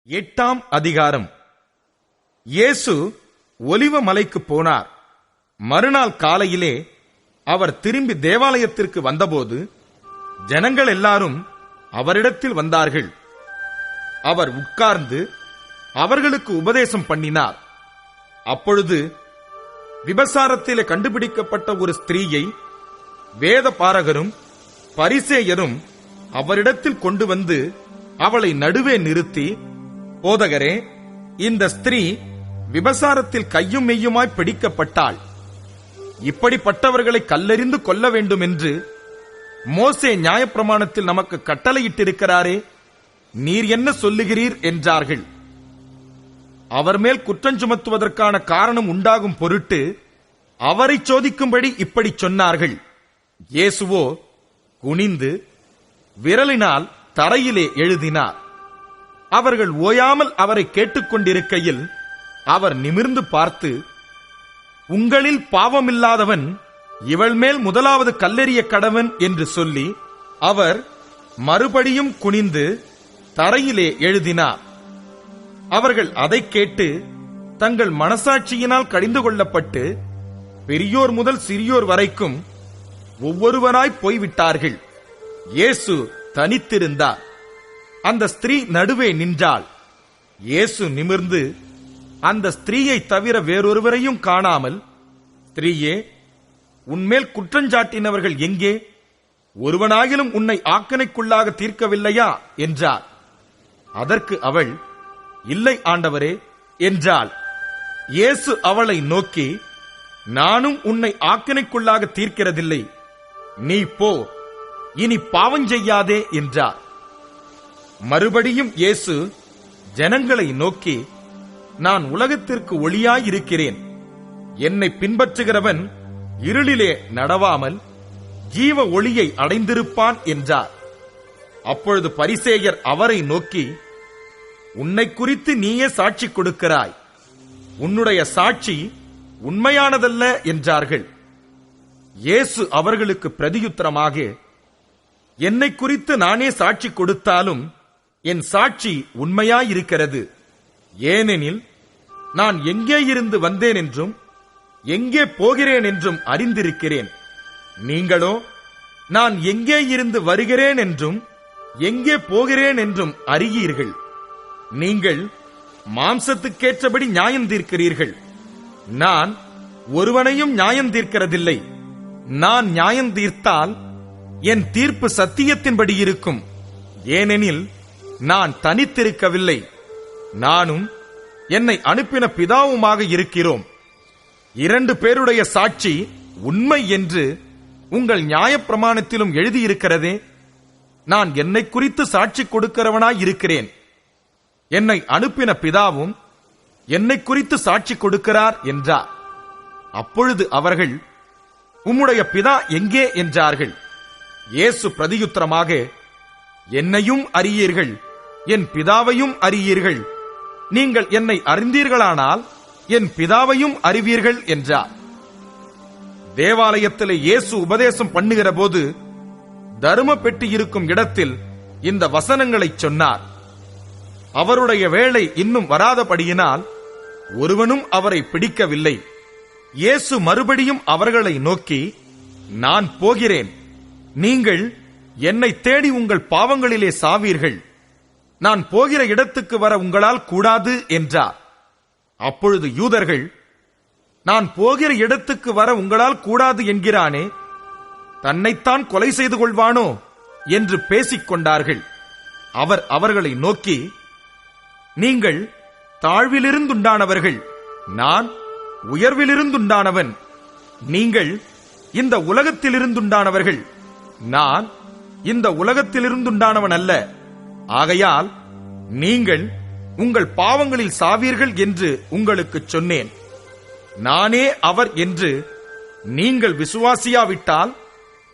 8ஆம் அதிகாரம். இயேசு ஒலிவ மலைக்கு போனார். மறுநாள் காலையிலே அவர் திரும்பி தேவாலயத்திற்கு வந்தபோது ஜனங்கள் எல்லாரும் அவரிடத்தில் வந்தார்கள். அவர் உட்கார்ந்து அவர்களுக்கு உபதேசம் பண்ணினார். அப்பொழுது விபசாரத்திலே கண்டுபிடிக்கப்பட்ட ஒரு ஸ்திரீயை வேத பாரகரும் பரிசேயரும் அவரிடத்தில் கொண்டு வந்து அவளை நடுவே நிறுத்தி, போதகரே, இந்த ஸ்திரீ விபசாரத்தில் கையும் மெய்யுமாய் பிடிக்கப்பட்டாள். இப்படிப்பட்டவர்களை கல்லெறிந்து கொல்ல வேண்டும் என்று மோசே நியாயப்பிரமாணத்தில் நமக்கு கட்டளையிட்டிருக்கிறாரே, நீர் என்ன சொல்லுகிறீர் என்றார்கள். அவர் மேல் குற்றஞ்சுமத்துவதற்கான காரணம் உண்டாகும் பொருட்டு அவரை சோதிக்கும்படி இப்படி சொன்னார்கள். இயேசுவோ குனிந்து விரலினால் தரையிலே எழுதினார். அவர்கள் ஓயாமல் அவரை கேட்டுக்கொண்டிருக்கையில் அவர் நிமிர்ந்து பார்த்து, உங்களில் பாவமில்லாதவன் இவள் மேல் முதலாவது கல்லெறிய கடவன் என்று சொல்லி அவர் மறுபடியும் குனிந்து தரையிலே எழுதினார். அவர்கள் அதை கேட்டு தங்கள் மனசாட்சியினால் கடிந்து கொள்ளப்பட்டு பெரியோர் முதல் சிறியோர் வரைக்கும் ஒவ்வொருவராய் போய்விட்டார்கள். இயேசு தனித்திருந்தார். அந்த ஸ்திரீ நடுவே நின்றாள். இயேசு நிமிர்ந்து அந்த ஸ்திரீயை தவிர வேறொருவரையும் காணாமல், ஸ்திரீயே, உன்மேல் குற்றஞ்சாட்டினவர்கள் எங்கே? ஒருவனாகிலும் உன்னை ஆக்கணைக்குள்ளாக தீர்க்கவில்லையா என்றார். அதற்கு அவள், இல்லை ஆண்டவரே என்றாள். இயேசு அவளை நோக்கி, நானும் உன்னை ஆக்கணைக்குள்ளாக தீர்க்கிறதில்லை, நீ போ, இனி பாவம் செய்யாதே என்றார். மறுபடியும் இயேசு ஜனங்களை நோக்கி, நான் உலகத்திற்கு ஒளியாயிருக்கிறேன். என்னை பின்பற்றுகிறவன் இருளிலே நடவாமல் ஜீவ ஒளியை அடைந்திருப்பான் என்றார். அப்பொழுது பரிசேயர் அவரை நோக்கி, உன்னை குறித்து நீயே சாட்சி கொடுக்கிறாய், உன்னுடைய சாட்சி உண்மையானதல்ல என்றார்கள். இயேசு அவர்களுக்கு பிரதியுத்தரமாக, என்னை குறித்து நானே சாட்சி கொடுத்தாலும் என் சாட்சி உண்மையாயிருக்கிறது. ஏனெனில் நான் எங்கே இருந்து வந்தேன் என்றும் எங்கே போகிறேன் என்றும் அறிந்திருக்கிறேன். நீங்களோ நான் எங்கே இருந்து வருகிறேன் என்றும் எங்கே போகிறேன் என்றும் அறியீர்கள். நீங்கள் மாம்சத்துக்கேற்றபடி நியாயம் தீர்க்கிறீர்கள். நான் ஒருவனையும் நியாயம் தீர்க்கிறதில்லை. நான் நியாயம் தீர்த்தால் என் தீர்ப்பு சத்தியத்தின்படி இருக்கும். ஏனெனில் நான் தனித்திருக்கவில்லை, நானும் என்னை அனுப்பின பிதாவுமாக இருக்கிறோம். 2 பேருடைய சாட்சி உண்மை என்று உங்கள் நியாயப்பிரமாணத்திலும் எழுதியிருக்கிறதே. நான் என்னை குறித்து சாட்சி கொடுக்கிறவனாய் இருக்கிறேன். என்னை அனுப்பின பிதாவும் என்னை குறித்து சாட்சி கொடுக்கிறார் என்றார். அப்பொழுது அவர்கள், உம்முடைய பிதா எங்கே என்றார்கள். இயேசு பிரதியுத்தரமாக, என்னையும் அறியீர்கள், என் பிதாவையும் அறியீர்கள். நீங்கள் என்னை அறிந்தீர்களானால் என் பிதாவையும் அறிவீர்கள் என்றார். தேவாலயத்திலே இயேசு உபதேசம் பண்ணுகிற போது தர்ம பெட்டி இருக்கும் இடத்தில் இந்த வசனங்களை சொன்னார். அவருடைய வேளை இன்னும் வராதபடியினால் ஒருவனும் அவரை பிடிக்கவில்லை. இயேசு மறுபடியும் அவர்களை நோக்கி, நான் போகிறேன், நீங்கள் என்னை தேடி உங்கள் பாவங்களிலே சாவீர்கள். நான் போகிற இடத்துக்கு வர உங்களால் கூடாது என்றார். அப்பொழுது யூதர்கள், நான் போகிற இடத்துக்கு வர உங்களால் கூடாது என்கிறானே, தன்னைத்தான் கொலை செய்து கொள்வானோ என்று பேசிக் கொண்டார்கள். அவர் அவர்களை நோக்கி, நீங்கள் தாழ்விலிருந்துண்டானவர்கள், நான் உயர்விலிருந்துண்டானவன். நீங்கள் இந்த உலகத்திலிருந்துண்டானவர்கள், நான் இந்த உலகத்திலிருந்துண்டானவன் அல்ல. ஆகையால் நீங்கள் உங்கள் பாவங்களில் சாவீர்கள் என்று உங்களுக்கு சொன்னேன். நானே அவர் என்று நீங்கள் விசுவாசியாவிட்டால்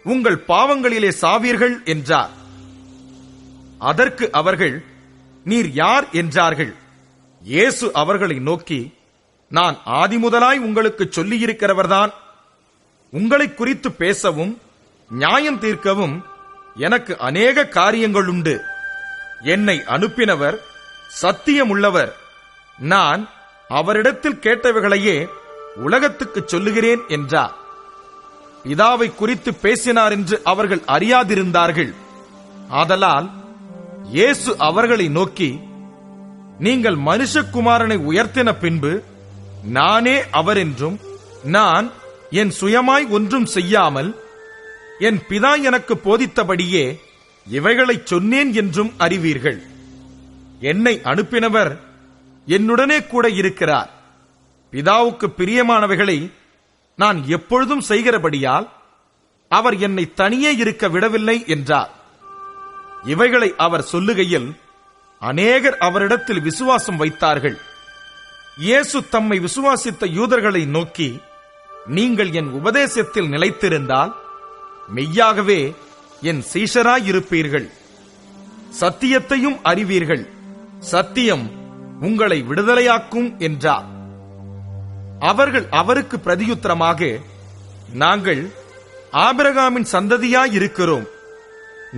உங்கள் பாவங்களிலே சாவீர்கள் என்றார். அதற்கு அவர்கள், நீர் யார் என்றார்கள். இயேசு அவர்களை நோக்கி, நான் ஆதிமுதலாய் உங்களுக்கு சொல்லியிருக்கிறவர்தான். உங்களை குறித்து பேசவும் நியாயம் தீர்க்கவும் எனக்கு அநேக காரியங்கள் உண்டு. என்னை அனுப்பினவர் சத்தியமுள்ளவர். நான் அவரிடத்தில் கேட்டவைகளையே உலகத்துக்கு சொல்லுகிறேன் என்றார். பிதாவை குறித்து பேசினார் என்று அவர்கள் அறியாதிருந்தார்கள். ஆதலால் இயேசு அவர்களை நோக்கி, நீங்கள் மனுஷகுமாரனை உயர்த்தின பின்பு நானே அவர் என்றும், நான் என் சுயமாய் ஒன்றும் செய்யாமல் என் பிதா எனக்கு போதித்தபடியே இவைகளைச் சொன்னேன் என்றும் அறிவீர்கள். என்னை அனுப்பினவர் என்னுடனே கூட இருக்கிறார். பிதாவுக்கு பிரியமானவைகளை நான் எப்பொழுதும் செய்கிறபடியால் அவர் என்னை தனியே இருக்க விடவில்லை என்றார். இவைகளை அவர் சொல்லுகையில் அநேகர் அவரிடத்தில் விசுவாசம் வைத்தார்கள். இயேசு தம்மை விசுவாசித்த யூதர்களை நோக்கி, நீங்கள் என் உபதேசத்தில் நிலைத்திருந்தால் மெய்யாகவே என் சீஷராயிருப்பீர்கள். சத்தியத்தையும் அறிவீர்கள், சத்தியம் உங்களை விடுதலையாக்கும் என்றார். அவர்கள் அவருக்கு பிரதியுத்தரமாக, நாங்கள் ஆபிரகாமின் சந்ததியாயிருக்கிறோம்.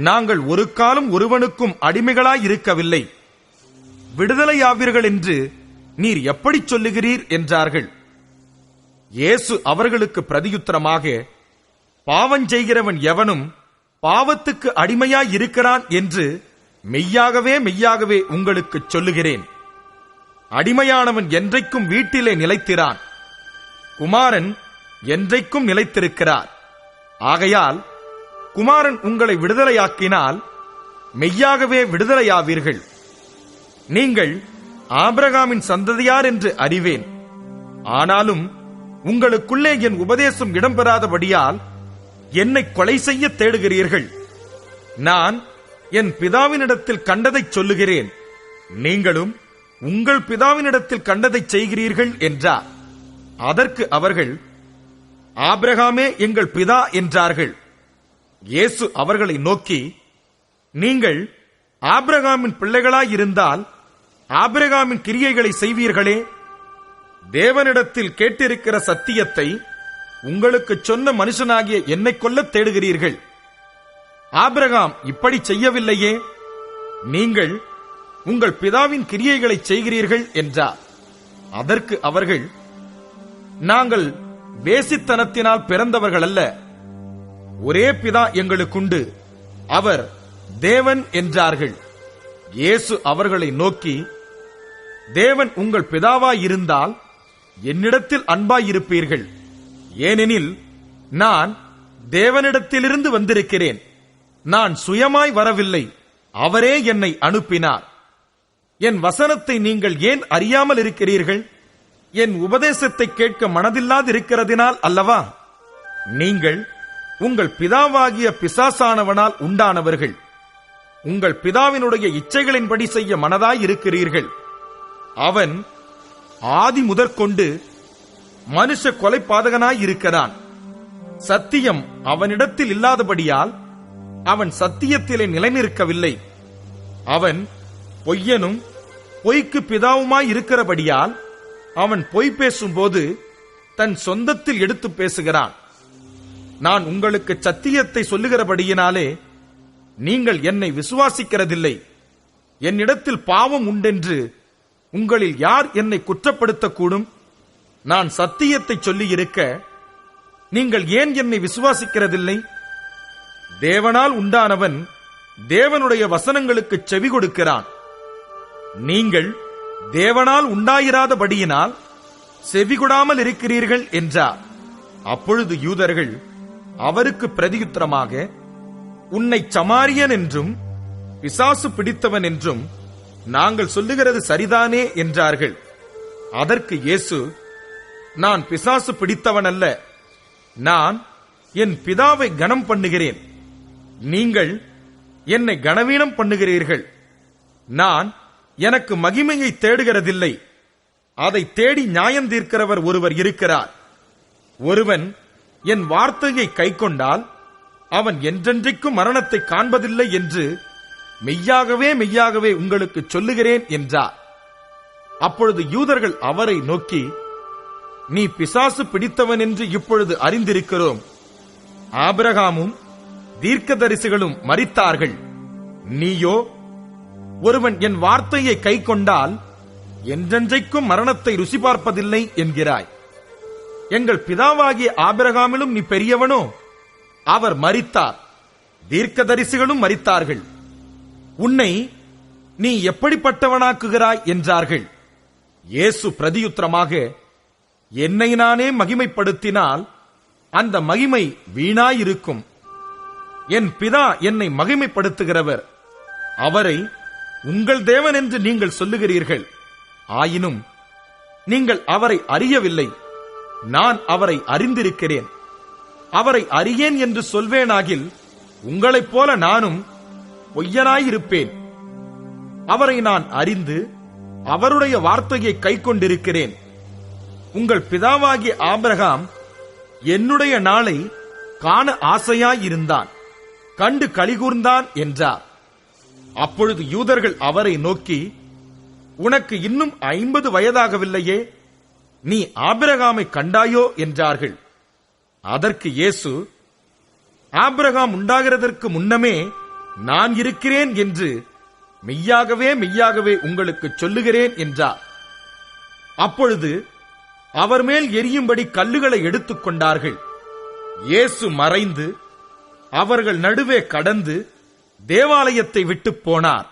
நாங்கள் ஒரு காலம் ஒருவனுக்கும் அடிமைகளாயிருக்கவில்லை. விடுதலையாவீர்கள் என்று நீர் எப்படி சொல்லுகிறீர் என்றார்கள். இயேசு அவர்களுக்கு பிரதியுத்தரமாக, பாவஞ்செய்கிறவன் எவனும் பாவத்துக்கு அடிமையாயிருக்கிறான் என்று மெய்யாகவே மெய்யாகவே உங்களுக்கு சொல்லுகிறேன். அடிமையானவன் என்றைக்கும் வீட்டிலே நிலைத்திரான், குமாரன் என்றைக்கும் நிலைத்திருக்கிறார். ஆகையால் குமாரன் உங்களை விடுதலையாக்கினால் மெய்யாகவே விடுதலையாவீர்கள். நீங்கள் ஆபிரகாமின் சந்ததியார் என்று அறிவேன். ஆனாலும் உங்களுக்குள்ளே என் உபதேசம் இடம்பெறாதபடியால் என்னை கொலை செய்ய தேடுகிறீர்கள். நான் என் பிதாவினிடத்தில் கண்டதைச் சொல்லுகிறேன், நீங்களும் உங்கள் பிதாவினிடத்தில் கண்டதைச் செய்கிறீர்கள் என்றார். அதற்கு அவர்கள், ஆபிரகாமே எங்கள் பிதா என்றார்கள். இயேசு அவர்களை நோக்கி, நீங்கள் ஆபிரகாமின் பிள்ளைகளாயிருந்தால் ஆபிரகாமின் கிரியைகளை செய்வீர்களே. தேவனிடத்தில் கேட்டிருக்கிற சத்தியத்தை உங்களுக்கு சொன்ன மனுஷனாகிய என்னை கொல்ல தேடுகிறீர்கள். ஆபிரகாம் இப்படி செய்யவில்லையே. நீங்கள் உங்கள் பிதாவின் கிரியைகளை செய்கிறீர்கள் என்றார். அதற்கு அவர்கள், நாங்கள் வேசித்தனத்தினால் பிறந்தவர்கள் அல்ல, ஒரே பிதா எங்களுக்குண்டு, அவர் தேவன் என்றார்கள். இயேசு அவர்களை நோக்கி, தேவன் உங்கள் பிதாவாயிருந்தால் என்னிடத்தில் அன்பாயிருப்பீர்கள். ஏனெனில் நான் தேவனிடத்திலிருந்து வந்திருக்கிறேன். நான் சுயமாய் வரவில்லை, அவரே என்னை அனுப்பினார். என் வசனத்தை நீங்கள் ஏன் அறியாமல் இருக்கிறீர்கள்? என் உபதேசத்தை கேட்க மனதில்லாதிருக்கிறதினால் அல்லவா? நீங்கள் உங்கள் பிதாவாகிய பிசாசானவனால் உண்டானவர்கள். உங்கள் பிதாவினுடைய இச்சைகளின்படி செய்ய மனதாயிருக்கிறீர்கள். அவன் ஆதி முதற்கொண்டு மனுஷ கொலைபாதகனாயிருக்கிறான். சத்தியம் அவனிடத்தில் இல்லாதபடியால் அவன் சத்தியத்திலே நிலைநிற்கவில்லை. அவன் பொய்யனும் பொய்க்கு பிதாவுமாயிருக்கிறபடியால் அவன் பொய் பேசும்போது தன் சொந்தத்தில் எடுத்து பேசுகிறான். நான் உங்களுக்கு சத்தியத்தை சொல்லுகிறபடியினாலே நீங்கள் என்னை விசுவாசிக்கிறதில்லை. என்னிடத்தில் பாவம் உண்டென்று உங்களில் யார் என்னை குற்றப்படுத்தக்கூடும்? நான் சத்தியத்தை சொல்லியிருக்க நீங்கள் ஏன் என்னை விசுவாசிக்கிறதில்லை? தேவனால் உண்டானவன் தேவனுடைய வசனங்களுக்கு செவி கொடுக்கிறான். நீங்கள் தேவனால் உண்டாயிராதபடியினால் செவிகொடாமல் இருக்கிறீர்கள் என்றார். அப்பொழுது யூதர்கள் அவருக்கு பிரதியுத்தரமாக, உன்னை சமாரியன் என்றும் பிசாசு பிடித்தவன் என்றும் நாங்கள் சொல்லுகிறது சரிதானே என்றார்கள். அதற்கு இயேசு, நான் பிசாசு பிடித்தவன் அல்ல, நான் என் பிதாவை கனம் பண்ணுகிறேன். நீங்கள் என்னை கனவீனம் பண்ணுகிறீர்கள். நான் எனக்கு மகிமையை தேடுகிறதில்லை, அதை தேடி நியாயம் தீர்க்கிறவர் ஒருவர் இருக்கிறார். ஒருவன் என் வார்த்தையை கைக்கொண்டால் அவன் என்றென்றைக்கும் மரணத்தை காண்பதில்லை என்று மெய்யாகவே மெய்யாகவே உங்களுக்கு சொல்லுகிறேன் என்றார். அப்பொழுது யூதர்கள் அவரை நோக்கி, நீ பிசாசு பிடித்தவன் என்று இப்பொழுது அறிந்திருக்கிறோம். ஆபிரகாமும் தீர்க்கதரிசிகளும் மரித்தார்கள், நீயோ ஒருவன் என் வார்த்தையை கைக்கொண்டால் என்றென்றைக்கும் மரணத்தை ருசி பார்ப்பதில்லை என்கிறாய். எங்கள் பிதாவாகிய ஆபிரகாமிலும் நீ பெரியவனோ? அவர் மரித்தார், தீர்க்கதரிசிகளும் மரித்தார்கள். உன்னை நீ எப்படிப்பட்டவனாக்குகிறாய் என்றார்கள். இயேசு பிரதியுத்தரமாக, என்னை நானே மகிமைப்படுத்தினால் அந்த மகிமை வீணாயிருக்கும். என் பிதா என்னை மகிமைப்படுத்துகிறவர், அவரை உங்கள் தேவன் என்று நீங்கள் சொல்லுகிறீர்கள். ஆயினும் நீங்கள் அவரை அறியவில்லை, நான் அவரை அறிந்திருக்கிறேன். அவரை அறியேன் என்று சொல்வேனாகில் உங்களைப் போல நானும் பொய்யனாயிருப்பேன். அவரை நான் அறிந்து அவருடைய வார்த்தையை கைக்கொண்டிருக்கிறேன். உங்கள் பிதாவாகிய ஆபிரகாம் என்னுடைய நாளை காண ஆசையாயிருந்தான், கண்டு களிகூர்ந்தான் என்றார். அப்பொழுது யூதர்கள் அவரை நோக்கி, உனக்கு இன்னும் 50 வயதாகவில்லையே, நீ ஆபிரகாமை கண்டாயோ என்றார்கள். அதற்கு இயேசு, ஆபிரகாம் உண்டாகிறதற்கு முன்னமே நான் இருக்கிறேன் என்று மெய்யாகவே மெய்யாகவே உங்களுக்கு சொல்லுகிறேன் என்றார். அப்பொழுது அவர் மேல் எரியும்படி கல்லுகளை எடுத்துக் கொண்டார்கள். இயேசு மறைந்து அவர்கள் நடுவே கடந்து தேவாலயத்தை விட்டு போனார்.